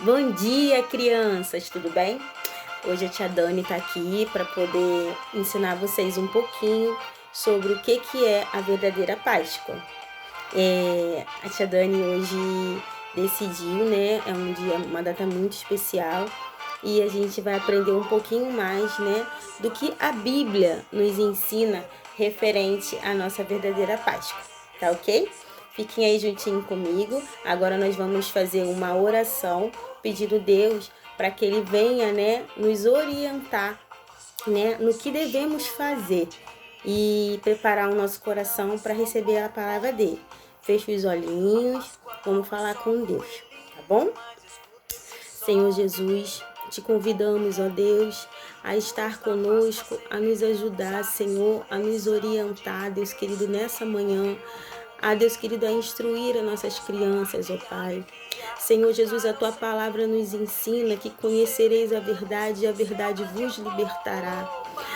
Bom dia, crianças, tudo bem? Hoje a tia Dani está aqui para poder ensinar vocês um pouquinho sobre o que é a verdadeira Páscoa. A tia Dani hoje decidiu, né? É um dia, uma data muito especial e a gente vai aprender um pouquinho mais, né, do que a Bíblia nos ensina referente à nossa verdadeira Páscoa, tá ok? Fiquem aí juntinho comigo. Agora nós vamos fazer uma oração pedindo a Deus para que Ele venha, né, nos orientar, né, no que devemos fazer e preparar o nosso coração para receber a palavra dele. Feche os olhinhos, vamos falar com Deus, tá bom? Senhor Jesus, te convidamos, ó Deus, a estar conosco, a nos ajudar, Senhor, a nos orientar, Deus querido, nessa manhã. Deus querido, a instruir as nossas crianças, ó Pai. Senhor Jesus, a Tua palavra nos ensina que conhecereis a verdade e a verdade vos libertará.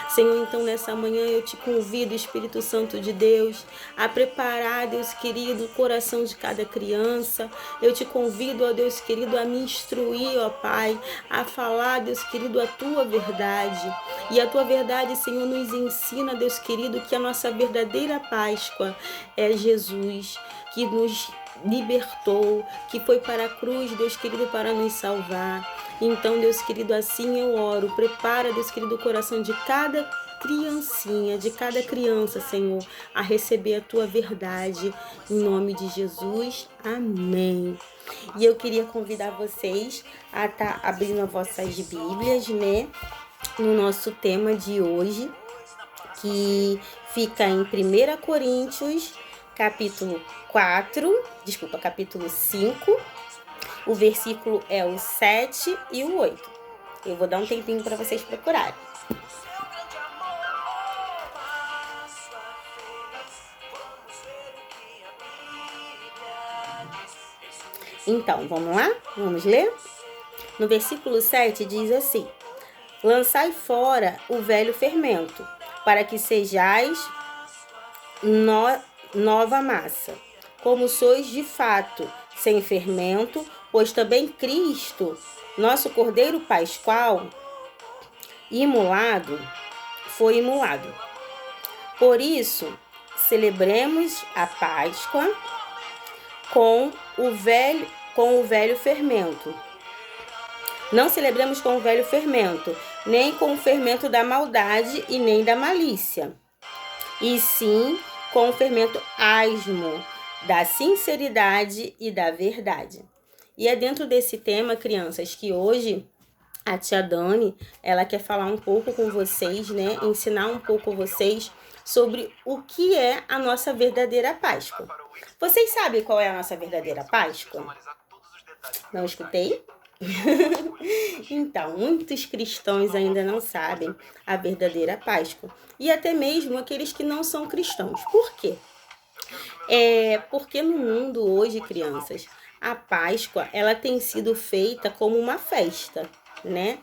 Senhor, então nessa manhã eu te convido, Espírito Santo de Deus, a preparar, Deus querido, o coração de cada criança. Eu te convido, ó Deus querido, a me instruir, ó Pai, a falar, Deus querido, a Tua verdade. E a Tua verdade, Senhor, nos ensina, Deus querido, que a nossa verdadeira Páscoa é Jesus, que nos libertou, que foi para a cruz, Deus querido, para nos salvar. Então, Deus querido, assim eu oro. Prepara, Deus querido, o coração de cada criancinha, de cada criança, Senhor, a receber a Tua verdade. Em nome de Jesus. Amém. E eu queria convidar vocês a estar abrindo as vossas Bíblias, né, no nosso tema de hoje, que fica em 1 Coríntios, capítulo 5, o versículo é o 7 e o 8. Eu vou dar um tempinho para vocês procurarem. Então, vamos lá? Vamos ler? No versículo 7 diz assim: lançai fora o velho fermento, para que sejais nova massa, como sois de fato, sem fermento, pois também Cristo, nosso Cordeiro Pascual, foi imolado. Por isso, celebremos a Páscoa com o velho fermento. Não celebremos com o velho fermento, nem com o fermento da maldade e nem da malícia, e sim com o fermento asmo, da sinceridade e da verdade. E é dentro desse tema, crianças, que hoje a tia Dani, ela quer falar um pouco com vocês, né? Ensinar um pouco vocês sobre o que é a nossa verdadeira Páscoa. Vocês sabem qual é a nossa verdadeira Páscoa? Não escutei? Então, muitos cristãos ainda não sabem a verdadeira Páscoa. E até mesmo aqueles que não são cristãos. Por quê? Porque no mundo hoje, crianças, a Páscoa, ela tem sido feita como uma festa, né?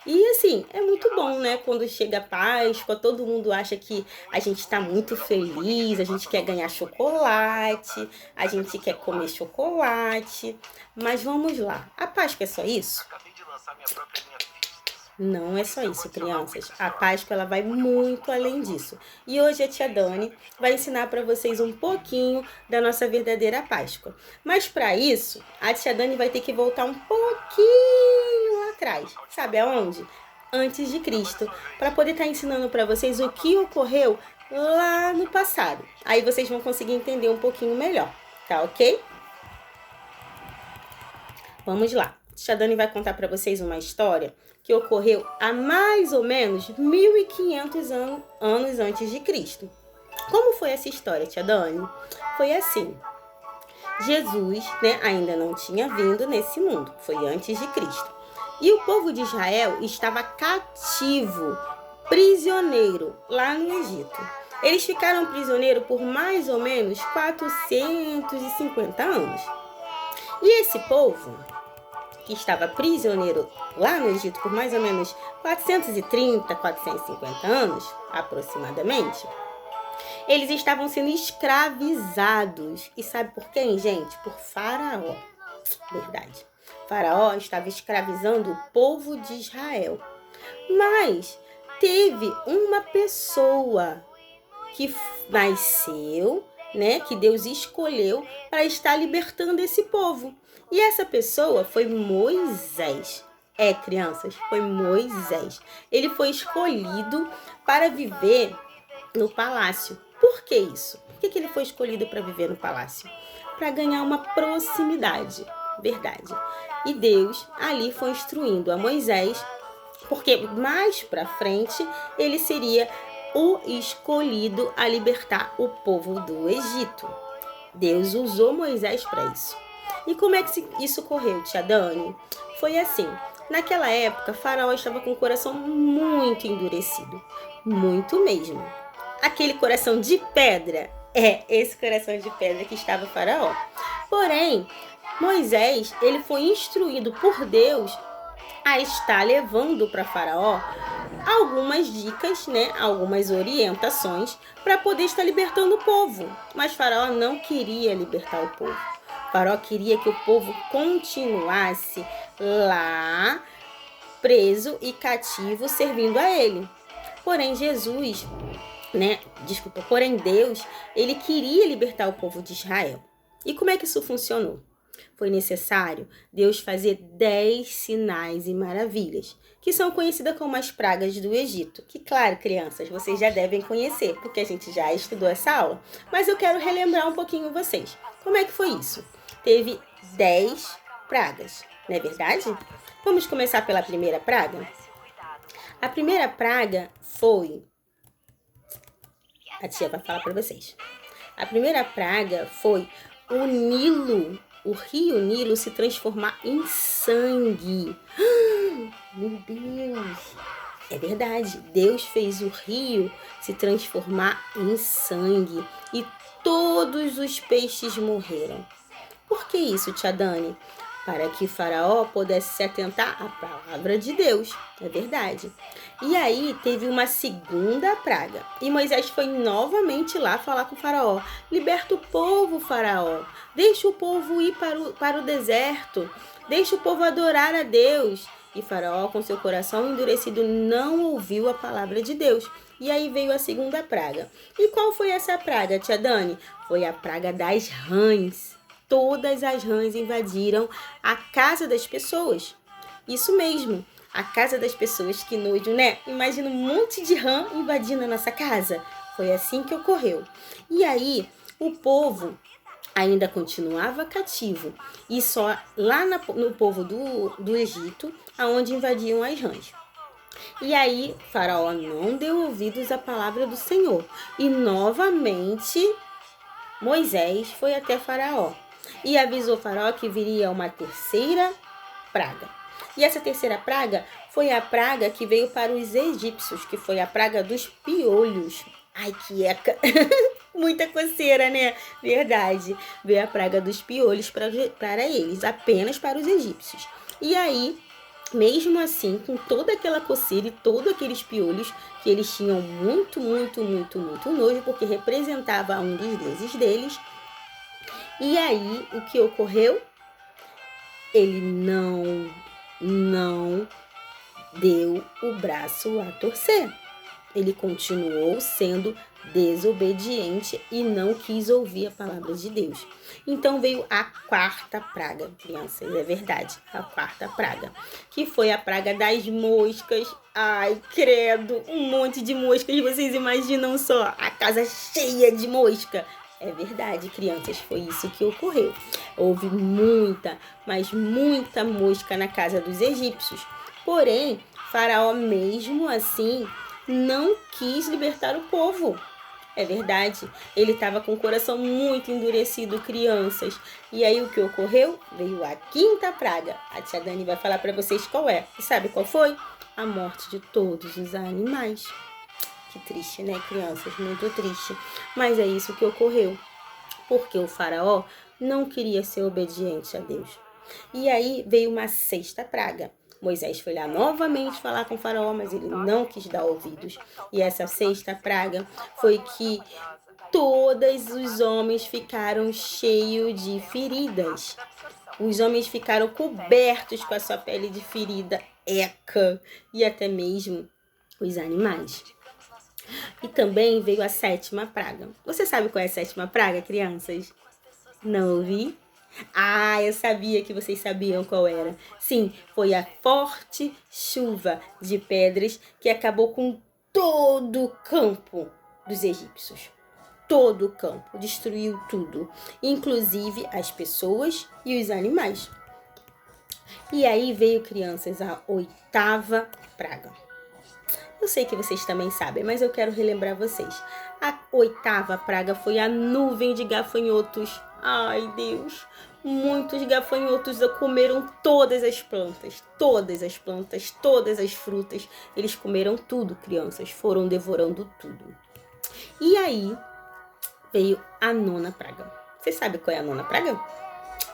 E assim, é muito bom, né? Quando chega a Páscoa, todo mundo acha que a gente está muito feliz, a gente quer ganhar chocolate, a gente quer comer chocolate. Mas vamos lá, a Páscoa é só isso? Não é só isso, crianças. A Páscoa, ela vai muito além disso. E hoje a tia Dani vai ensinar para vocês um pouquinho da nossa verdadeira Páscoa. Mas para isso, a tia Dani vai ter que voltar um pouquinho lá atrás. Sabe aonde? Antes de Cristo. Para poder estar ensinando para vocês o que ocorreu lá no passado. Aí vocês vão conseguir entender um pouquinho melhor. Tá ok? Vamos lá. A tia Dani vai contar para vocês uma história que ocorreu há mais ou menos 1500 anos antes de Cristo. Como foi essa história, tia Dani? Foi assim. Jesus, né, ainda não tinha vindo nesse mundo. Foi antes de Cristo. E o povo de Israel estava cativo, prisioneiro, lá no Egito. Eles ficaram prisioneiros por mais ou menos 450 anos. E esse povo, que estava prisioneiro lá no Egito por mais ou menos 430, 450 anos, aproximadamente, eles estavam sendo escravizados. E sabe por quem, gente? Por Faraó. Verdade. Faraó estava escravizando o povo de Israel. Mas teve uma pessoa que nasceu, né, que Deus escolheu para estar libertando esse povo. E essa pessoa foi Moisés. Crianças, foi Moisés. Ele foi escolhido para viver no palácio. Por que isso? Por que ele foi escolhido para viver no palácio? Para ganhar uma proximidade, verdade. E Deus ali foi instruindo a Moisés, porque mais para frente ele seria o escolhido a libertar o povo do Egito. Deus usou Moisés para isso. E como é que isso correu, tia Dani? Foi assim. Naquela época, Faraó estava com o coração muito endurecido. Muito mesmo. Aquele coração de pedra. Esse coração de pedra que estava Faraó. Porém, Moisés, ele foi instruído por Deus a estar levando para Faraó algumas dicas, né, algumas orientações para poder estar libertando o povo. Mas Faraó não queria libertar o povo. Faraó queria que o povo continuasse lá, preso e cativo, servindo a ele. Porém, porém Deus, ele queria libertar o povo de Israel. E como é que isso funcionou? Foi necessário Deus fazer 10 sinais e maravilhas, que são conhecidas como as pragas do Egito. Que, claro, crianças, vocês já devem conhecer, porque a gente já estudou essa aula. Mas eu quero relembrar um pouquinho vocês. Como é que foi isso? Teve 10 pragas, não é verdade? Vamos começar pela primeira praga? A primeira praga foi... A tia vai falar para vocês. A primeira praga foi o Nilo, o rio Nilo se transformar em sangue. Meu Deus! É verdade, Deus fez o rio se transformar em sangue e todos os peixes morreram. Por que isso, tia Dani? Para que Faraó pudesse se atentar à palavra de Deus, é verdade. E aí teve uma segunda praga. E Moisés foi novamente lá falar com Faraó. Liberta o povo, Faraó. Deixa o povo ir para o deserto. Deixa o povo adorar a Deus. E Faraó, com seu coração endurecido, não ouviu a palavra de Deus. E aí veio a segunda praga. E qual foi essa praga, tia Dani? Foi a praga das rãs. Todas as rãs invadiram a casa das pessoas. Isso mesmo, a casa das pessoas, que nojo, né? Imagina um monte de rã invadindo a nossa casa. Foi assim que ocorreu. E aí, o povo ainda continuava cativo. E só lá no povo do Egito, aonde invadiam as rãs. E aí, Faraó não deu ouvidos à palavra do Senhor. E novamente, Moisés foi até Faraó e avisou Faraó que viria uma terceira praga. E essa terceira praga foi a praga que veio para os egípcios, que foi a praga dos piolhos. Ai, que eca! Muita coceira, né? Verdade. Veio a praga dos piolhos para eles, apenas para os egípcios. E aí, mesmo assim, com toda aquela coceira e todos aqueles piolhos, que eles tinham muito nojo, porque representava um dos deuses deles. E aí, o que ocorreu? Ele não deu o braço a torcer. Ele continuou sendo desobediente e não quis ouvir a palavra de Deus. Então veio a quarta praga, crianças, é verdade, a quarta praga, que foi a praga das moscas. Ai, credo, um monte de moscas, vocês imaginam só, a casa cheia de mosca. É verdade, crianças, foi isso que ocorreu. Houve muita, mas muita mosca na casa dos egípcios. Porém, Faraó, mesmo assim, não quis libertar o povo. É verdade, ele estava com o coração muito endurecido, crianças. E aí o que ocorreu? Veio a quinta praga. A tia Dani vai falar para vocês qual é. E sabe qual foi? A morte de todos os animais. Que triste, né, crianças? Muito triste. Mas é isso que ocorreu. Porque o Faraó não queria ser obediente a Deus. E aí veio uma sexta praga. Moisés foi lá novamente falar com o Faraó, mas ele não quis dar ouvidos. E essa sexta praga foi que todos os homens ficaram cheios de feridas. Os homens ficaram cobertos com a sua pele de ferida, e até mesmo os animais. E também veio a 7ª praga. Você sabe qual é a 7ª praga, crianças? Não ouvi? Ah, eu sabia que vocês sabiam qual era. Sim, foi a forte chuva de pedras que acabou com todo o campo dos egípcios. Todo o campo, destruiu tudo, inclusive as pessoas e os animais. E aí veio, crianças, a 8ª praga. Eu sei que vocês também sabem, mas eu quero relembrar vocês. A 8ª praga foi a nuvem de gafanhotos. Ai, Deus! Muitos gafanhotos comeram todas as plantas, todas as frutas. Eles comeram tudo, crianças, foram devorando tudo. E aí veio a 9ª praga. Você sabe qual é a 9ª praga?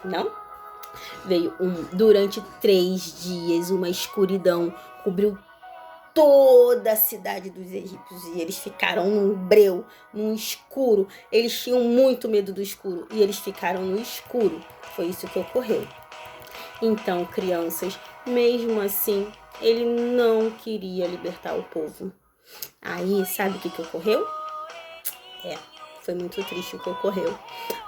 Não? Veio durante 3 dias, uma escuridão cobriu toda a cidade dos egípcios e eles ficaram num breu, num escuro. Eles tinham muito medo do escuro e eles ficaram no escuro. Foi isso que ocorreu. Então, crianças, mesmo assim, ele não queria libertar o povo. Aí, sabe o que ocorreu? Foi muito triste o que ocorreu.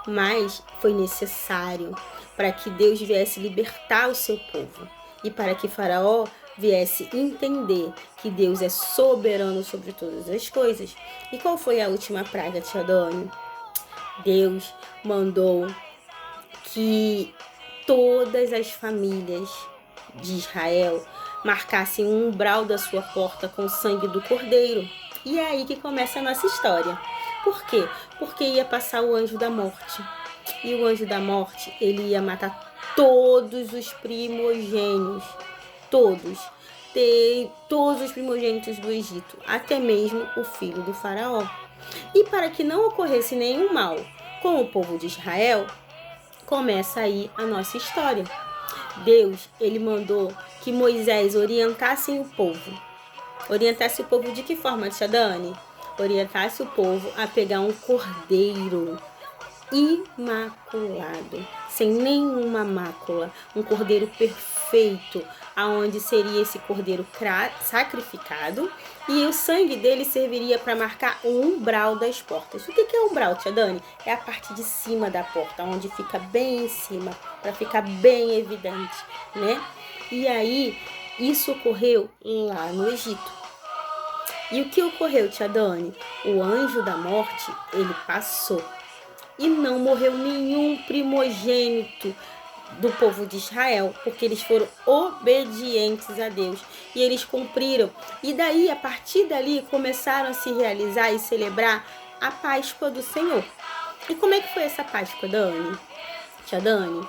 Mas foi necessário para que Deus viesse libertar o seu povo e para que Faraó viesse entender que Deus é soberano sobre todas as coisas. E qual foi a última praga, tia Doni? Deus mandou que todas as famílias de Israel marcassem um umbral da sua porta com o sangue do cordeiro. E é aí que começa a nossa história. Por quê? Porque ia passar o anjo da morte. E o anjo da morte, ele ia matar todos os primogênitos. Todos os primogênitos do Egito, até mesmo o filho do faraó. E para que não ocorresse nenhum mal com o povo de Israel, começa aí a nossa história. Deus, ele mandou que Moisés orientasse o povo. Orientasse o povo de que forma, tia Dani? Orientasse o povo a pegar um cordeiro imaculado, sem nenhuma mácula, um cordeiro perfeito, aonde seria esse cordeiro sacrificado e o sangue dele serviria para marcar o umbral das portas. O que é umbral, tia Dani? É a parte de cima da porta, onde fica bem em cima, para ficar bem evidente, né? E aí, isso ocorreu lá no Egito. E o que ocorreu, tia Dani? O anjo da morte, ele passou. E não morreu nenhum primogênito do povo de Israel, porque eles foram obedientes a Deus e eles cumpriram. E daí, a partir dali, começaram a se realizar e celebrar a Páscoa do Senhor. E como é que foi essa Páscoa, Dani? Tia Dani?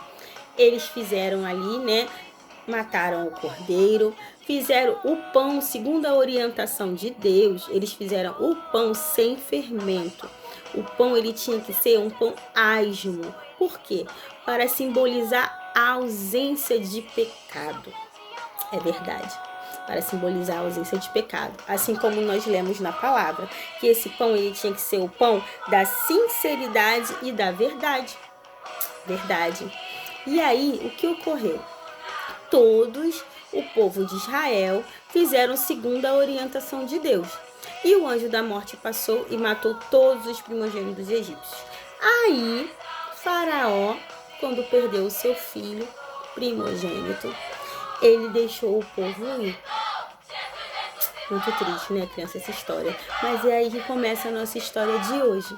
Eles fizeram ali, né? Mataram o cordeiro, fizeram o pão segundo a orientação de Deus. Eles fizeram o pão sem fermento. O pão, ele tinha que ser um pão asmo. Por quê? Para simbolizar a ausência de pecado. É verdade. Para simbolizar a ausência de pecado. Assim como nós lemos na palavra, que esse pão, ele tinha que ser o pão da sinceridade e da verdade. Verdade. E aí, o que ocorreu? Todos, o povo de Israel, fizeram segundo a orientação de Deus. E o anjo da morte passou e matou todos os primogênitos egípcios. Aí, Faraó, quando perdeu o seu filho primogênito, ele deixou o povo ir. Muito triste, né, criança, essa história. Mas é aí que começa a nossa história de hoje.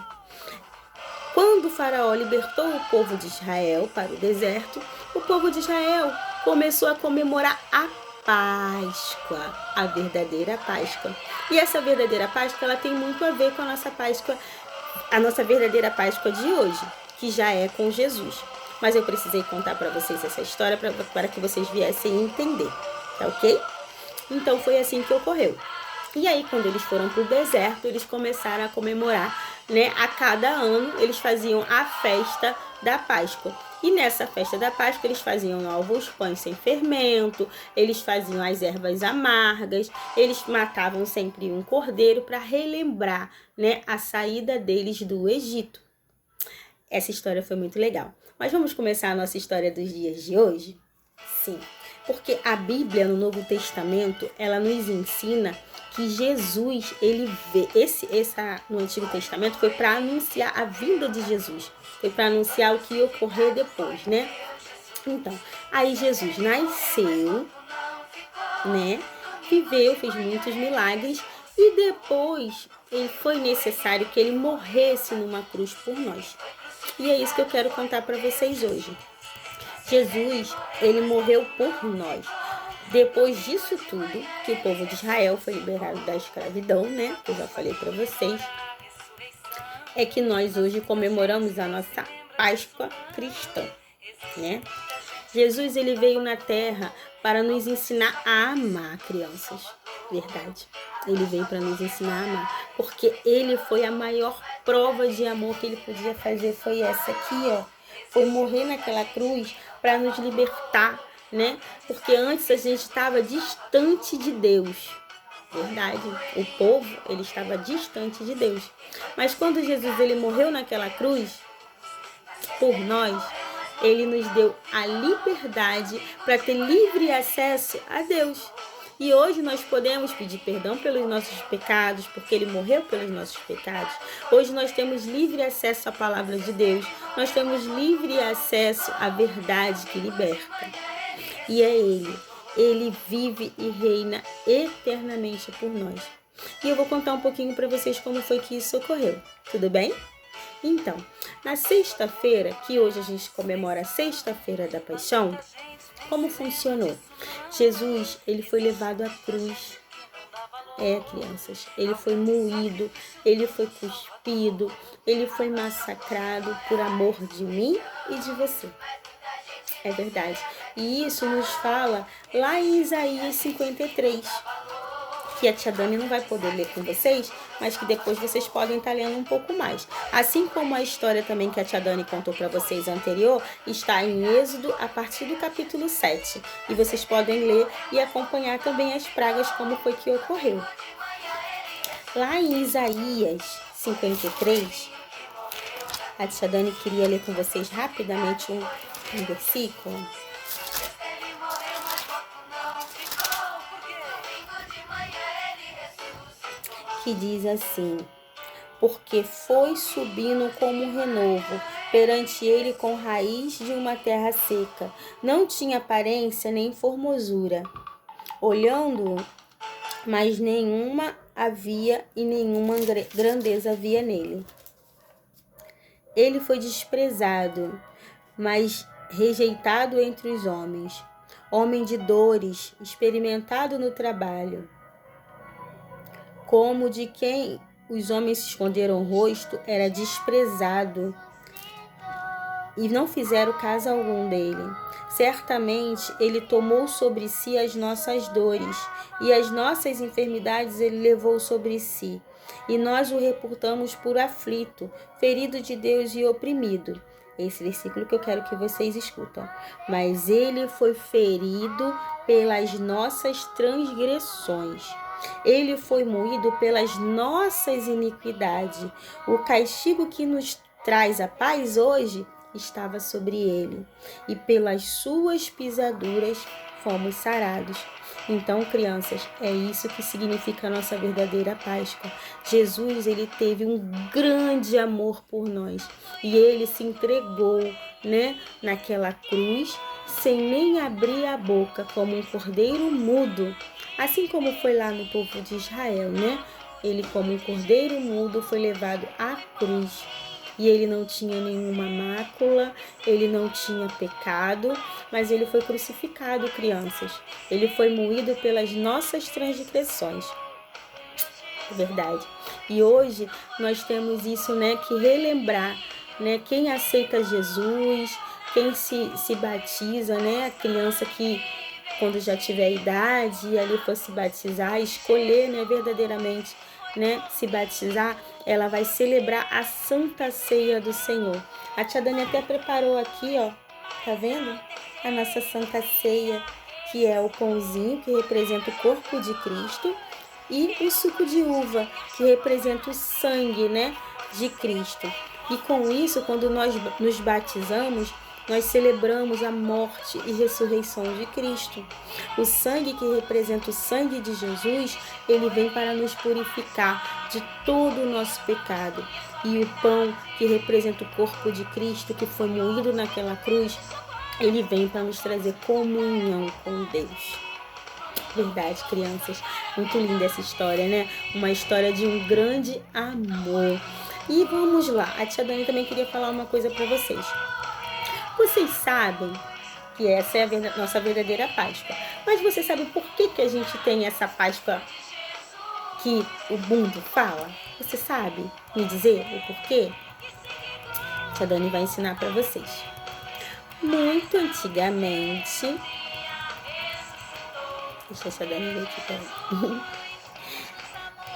Quando Faraó libertou o povo de Israel para o deserto, o povo de Israel começou a comemorar a Páscoa, a verdadeira Páscoa. E essa verdadeira Páscoa, ela tem muito a ver com a nossa Páscoa, a nossa verdadeira Páscoa de hoje, que já é com Jesus. Mas eu precisei contar para vocês essa história para que vocês viessem entender, tá ok? Então foi assim que ocorreu. E aí, quando eles foram para o deserto, eles começaram a comemorar, né? A cada ano, eles faziam a festa da Páscoa. E nessa festa da Páscoa, eles faziam novos pães sem fermento, eles faziam as ervas amargas, eles matavam sempre um cordeiro para relembrar, né, a saída deles do Egito. Essa história foi muito legal. Mas vamos começar a nossa história dos dias de hoje? Sim, porque a Bíblia no Novo Testamento, ela nos ensina que Jesus, ele vê, no Antigo Testamento foi para anunciar a vinda de Jesus, foi para anunciar o que ia ocorrer depois, né? Então, aí Jesus nasceu, né? Viveu, fez muitos milagres e depois foi necessário que ele morresse numa cruz por nós. E é isso que eu quero contar para vocês hoje. Jesus, ele morreu por nós. Depois disso tudo, que o povo de Israel foi liberado da escravidão, né? Que eu já falei para vocês, é que nós hoje comemoramos a nossa Páscoa cristã, né? Jesus, ele veio na Terra para nos ensinar a amar, crianças. Verdade. Ele veio para nos ensinar a amar, porque ele foi a maior prova de amor que ele podia fazer, foi essa aqui, ó. Foi morrer naquela cruz para nos libertar, né? Porque antes a gente estava distante de Deus. Verdade. O povo, ele estava distante de Deus. Mas quando Jesus, ele morreu naquela cruz por nós, ele nos deu a liberdade para ter livre acesso a Deus. E hoje nós podemos pedir perdão pelos nossos pecados, porque ele morreu pelos nossos pecados. Hoje nós temos livre acesso à palavra de Deus. Nós temos livre acesso à verdade que liberta. E é ele. Ele vive e reina eternamente por nós. E eu vou contar um pouquinho para vocês como foi que isso ocorreu. Tudo bem? Então, na sexta-feira, que hoje a gente comemora a sexta-feira da paixão, como funcionou? Jesus, ele foi levado à cruz. Crianças, ele foi moído, ele foi cuspido, ele foi massacrado por amor de mim e de você. É verdade. E isso nos fala lá em Isaías 53. Que a tia Dani não vai poder ler com vocês, mas que depois vocês podem estar lendo um pouco mais. Assim como a história também que a tia Dani contou para vocês anterior, está em Êxodo a partir do capítulo 7. E vocês podem ler e acompanhar também as pragas, como foi que ocorreu. Lá em Isaías 53, a tia Dani queria ler com vocês rapidamente um versículo. Que diz assim: porque foi subindo como um renovo, perante ele com raiz de uma terra seca. Não tinha aparência nem formosura. Olhando-o, mas nenhuma havia e nenhuma grandeza havia nele. Ele foi desprezado, mas rejeitado entre os homens. Homem de dores, experimentado no trabalho. Como de quem os homens se esconderam o rosto, era desprezado e não fizeram caso algum dele. Certamente ele tomou sobre si as nossas dores e as nossas enfermidades ele levou sobre si. E nós o reportamos por aflito, ferido de Deus e oprimido. Esse versículo que eu quero que vocês escutem. Mas ele foi ferido pelas nossas transgressões. Ele foi moído pelas nossas iniquidades. O castigo que nos traz a paz hoje estava sobre ele. E pelas suas pisaduras fomos sarados. Então, crianças, é isso que significa a nossa verdadeira Páscoa. Jesus, ele teve um grande amor por nós. E ele se entregou, né, naquela cruz, sem nem abrir a boca, como um cordeiro mudo. Assim como foi lá no povo de Israel, né? Ele, como um cordeiro mudo, foi levado à cruz. E ele não tinha nenhuma mácula, ele não tinha pecado, mas ele foi crucificado, crianças. Ele foi moído pelas nossas transgressões. É verdade. E hoje nós temos isso, né, que relembrar, né? Quem aceita Jesus, quem se batiza, né? A criança que, quando já tiver idade e ali for se batizar, escolher, né, verdadeiramente, né, se batizar, ela vai celebrar a Santa Ceia do Senhor. A tia Dani até preparou aqui, ó, tá vendo? A nossa Santa Ceia, que é o pãozinho, que representa o corpo de Cristo, e o suco de uva, que representa o sangue, né, de Cristo. E com isso, quando nós nos batizamos, nós celebramos a morte e ressurreição de Cristo. O sangue que representa o sangue de Jesus, ele vem para nos purificar de todo o nosso pecado. E o pão que representa o corpo de Cristo, que foi moído naquela cruz, ele vem para nos trazer comunhão com Deus. Verdade, crianças. Muito linda essa história, né? Uma história de um grande amor. E vamos lá. A tia Dani também queria falar uma coisa para vocês. Vocês sabem que essa é a nossa verdadeira Páscoa. Mas você sabe por que a gente tem essa Páscoa que o mundo fala? Você sabe me dizer o porquê? A tia Dani vai ensinar para vocês. Muito antigamente... Deixa eu tia Dani ver aqui também.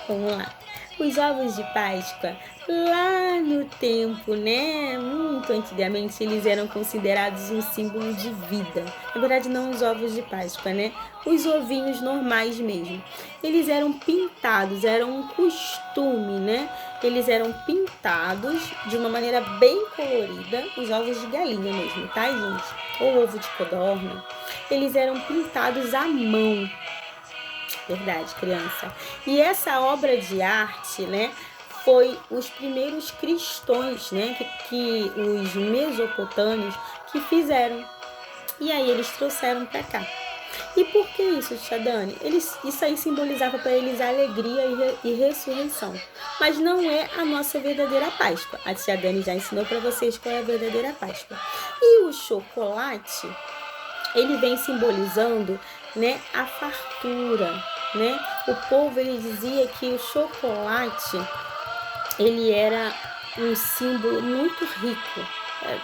Vamos lá. Os ovos de Páscoa, lá no tempo, né? Muito antigamente, eles eram considerados um símbolo de vida. Na verdade, não os ovos de Páscoa, né? Os ovinhos normais mesmo. Eles eram pintados, era um costume, né? Eles eram pintados de uma maneira bem colorida, os ovos de galinha mesmo, tá, gente? Ou ovo de codorna. Eles eram pintados à mão. Verdade, criança. E essa obra de arte, né, foi os primeiros cristãos, né, que os mesopotâmios que fizeram. E aí eles trouxeram para cá. E por que isso, tia Dani? Isso aí simbolizava para eles alegria e ressurreição. Mas não é a nossa verdadeira Páscoa. A tia Dani já ensinou para vocês qual é a verdadeira Páscoa. E o chocolate, ele vem simbolizando, né, a fartura, né? O povo, ele dizia que o chocolate, ele era um símbolo muito rico.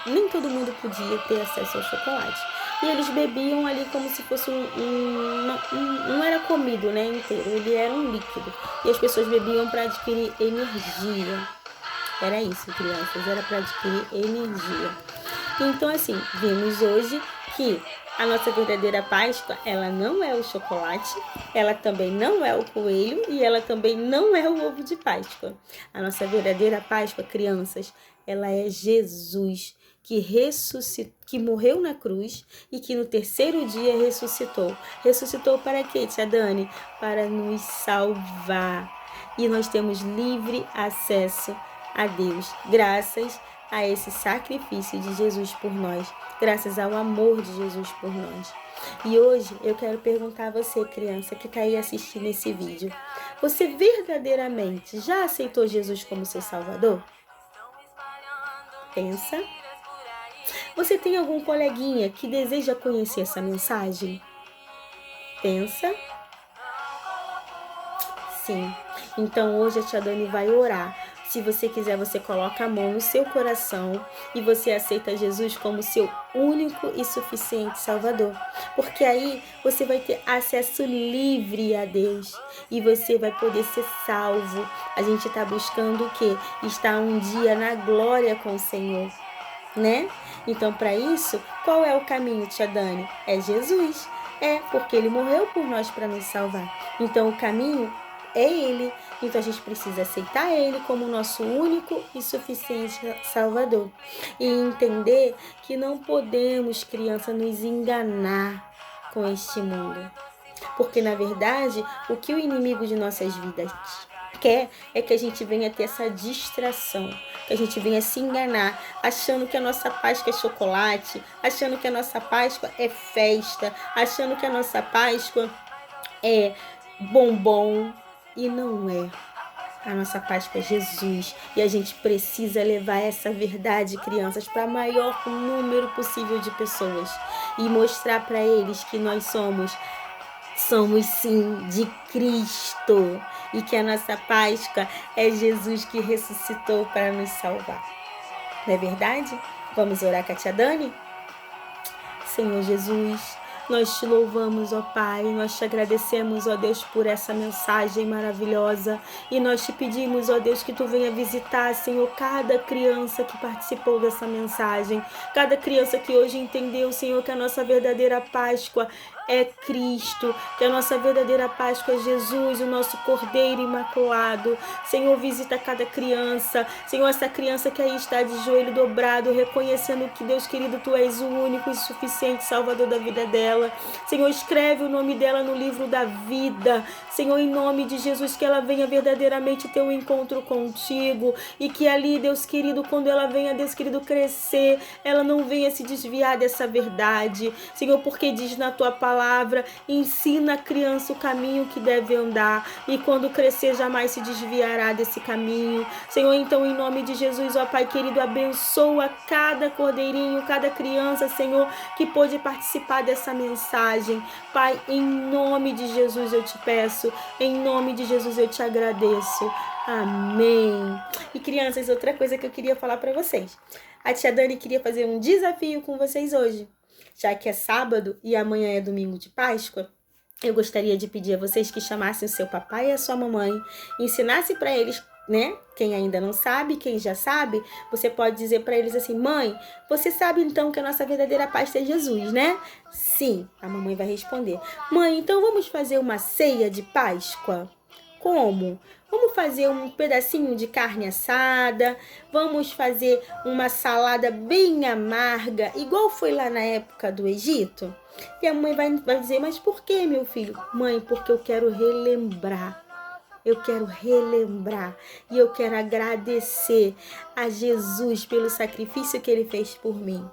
Nem todo mundo podia ter acesso ao chocolate. E eles bebiam ali como se fosse não era comido, né, inteiro. Ele era um líquido. E as pessoas bebiam para adquirir energia. Era isso, crianças. Era para adquirir energia. Então, assim, vimos hoje que a nossa verdadeira Páscoa, ela não é o chocolate, ela também não é o coelho e ela também não é o ovo de Páscoa. A nossa verdadeira Páscoa, crianças, ela é Jesus, que ressuscitou, que morreu na cruz e que no terceiro dia ressuscitou. Ressuscitou para quê, tia Dani? Para nos salvar. E nós temos livre acesso a Deus, graças a esse sacrifício de Jesus por nós, graças ao amor de Jesus por nós. E hoje eu quero perguntar a você, criança, que está aí assistindo esse vídeo, você verdadeiramente já aceitou Jesus como seu Salvador? Pensa. Você tem algum coleguinha que deseja conhecer essa mensagem? Pensa. Sim. Então hoje a tia Dani vai orar. Se você quiser, você coloca a mão no seu coração e você aceita Jesus como seu único e suficiente Salvador. Porque aí você vai ter acesso livre a Deus e você vai poder ser salvo. A gente está buscando o quê? Estar um dia na glória com o Senhor, né? Então, para isso, qual é o caminho, tia Dani? É Jesus. Porque Ele morreu por nós para nos salvar. Então, o caminho é Ele. Então, a gente precisa aceitar Ele como nosso único e suficiente Salvador. E entender que não podemos, criança, nos enganar com este mundo. Porque, na verdade, o que o inimigo de nossas vidas quer é que a gente venha ter essa distração, que a gente venha se enganar, achando que a nossa Páscoa é chocolate, achando que a nossa Páscoa é festa, achando que a nossa Páscoa é bombom. E não é. A nossa Páscoa é Jesus. E a gente precisa levar essa verdade, crianças, para o maior número possível de pessoas. E mostrar para eles que nós somos sim de Cristo. E que a nossa Páscoa é Jesus que ressuscitou para nos salvar. Não é verdade? Vamos orar com a tia Dani? Senhor Jesus, nós te louvamos, ó Pai, nós te agradecemos, ó Deus, por essa mensagem maravilhosa e nós te pedimos, ó Deus, que tu venha visitar, Senhor, cada criança que participou dessa mensagem, cada criança que hoje entendeu, Senhor, que a nossa verdadeira Páscoa é Cristo, que a nossa verdadeira Páscoa é Jesus, o nosso Cordeiro Imaculado. Senhor, visita cada criança, Senhor, essa criança que aí está de joelho dobrado, reconhecendo que, Deus querido, Tu és o único e suficiente Salvador da vida dela. Senhor, escreve o nome dela no livro da vida. Senhor, em nome de Jesus, que ela venha verdadeiramente ter um encontro contigo e que ali, Deus querido, quando ela venha, Deus querido, crescer, ela não venha se desviar dessa verdade. Senhor, porque diz na Tua palavra, ensina a criança o caminho que deve andar e quando crescer jamais se desviará desse caminho. Senhor, então em nome de Jesus, ó Pai querido, abençoa cada cordeirinho, cada criança, Senhor, que pôde participar dessa mensagem. Pai, em nome de Jesus eu te peço, em nome de Jesus eu te agradeço. Amém. E crianças, outra coisa que eu queria falar para vocês. A tia Dani queria fazer um desafio com vocês hoje. Já que é sábado e amanhã é domingo de Páscoa, eu gostaria de pedir a vocês que chamassem o seu papai e a sua mamãe, ensinassem para eles, né? Quem ainda não sabe, quem já sabe, você pode dizer para eles assim: mãe, você sabe então que a nossa verdadeira Páscoa é Jesus, né? Sim, a mamãe vai responder: mãe, então vamos fazer uma ceia de Páscoa? Como? Vamos fazer um pedacinho de carne assada, vamos fazer uma salada bem amarga, igual foi lá na época do Egito? E a mãe vai dizer: mas por que, meu filho? Mãe, porque eu quero relembrar. Eu quero relembrar e eu quero agradecer a Jesus pelo sacrifício que Ele fez por mim.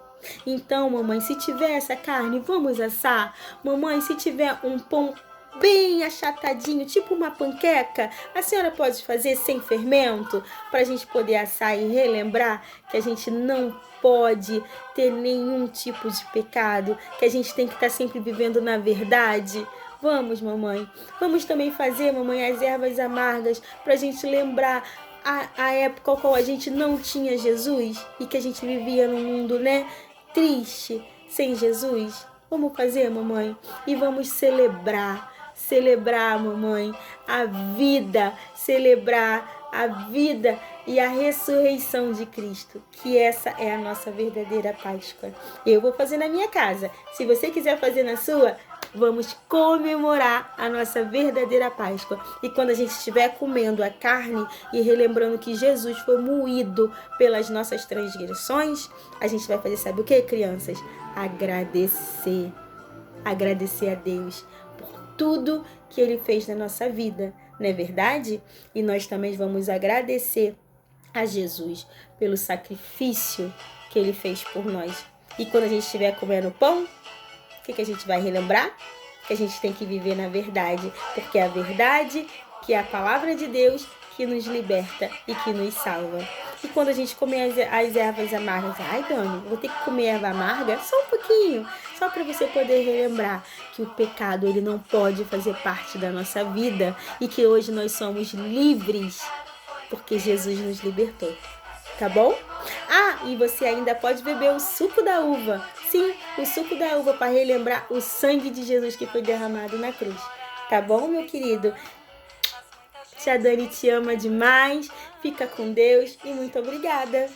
Então, mamãe, se tiver essa carne, vamos assar? Mamãe, se tiver um pão bem achatadinho, tipo uma panqueca, a senhora pode fazer sem fermento para a gente poder assar e relembrar que a gente não pode ter nenhum tipo de pecado, que a gente tem que estar sempre vivendo na verdade? Vamos, mamãe. Vamos também fazer, mamãe, as ervas amargas para a gente lembrar a época ao qual a gente não tinha Jesus e que a gente vivia num mundo, né, triste, sem Jesus. Vamos fazer, mamãe, e vamos celebrar, mamãe, a vida, celebrar a vida e a ressurreição de Cristo, que essa é a nossa verdadeira Páscoa. Eu vou fazer na minha casa. Se você quiser fazer na sua, vamos comemorar a nossa verdadeira Páscoa. E quando a gente estiver comendo a carne e relembrando que Jesus foi moído pelas nossas transgressões, a gente vai fazer, sabe o que, crianças? Agradecer. Agradecer a Deus por tudo que Ele fez na nossa vida, não é verdade? E nós também vamos agradecer a Jesus pelo sacrifício que Ele fez por nós. E quando a gente estiver comendo pão, o que a gente vai relembrar? Que a gente tem que viver na verdade, porque é a verdade, que é a palavra de Deus, que nos liberta e que nos salva. E quando a gente comer as ervas amargas, ai, Dani, vou ter que comer erva amarga? Só um pouquinho, só para você poder relembrar que o pecado ele não pode fazer parte da nossa vida e que hoje nós somos livres, porque Jesus nos libertou. Tá bom? Ah, e você ainda pode beber o suco da uva. Sim, o suco da uva para relembrar o sangue de Jesus que foi derramado na cruz. Tá bom, meu querido? Tia Dani te ama demais. Fica com Deus e muito obrigada.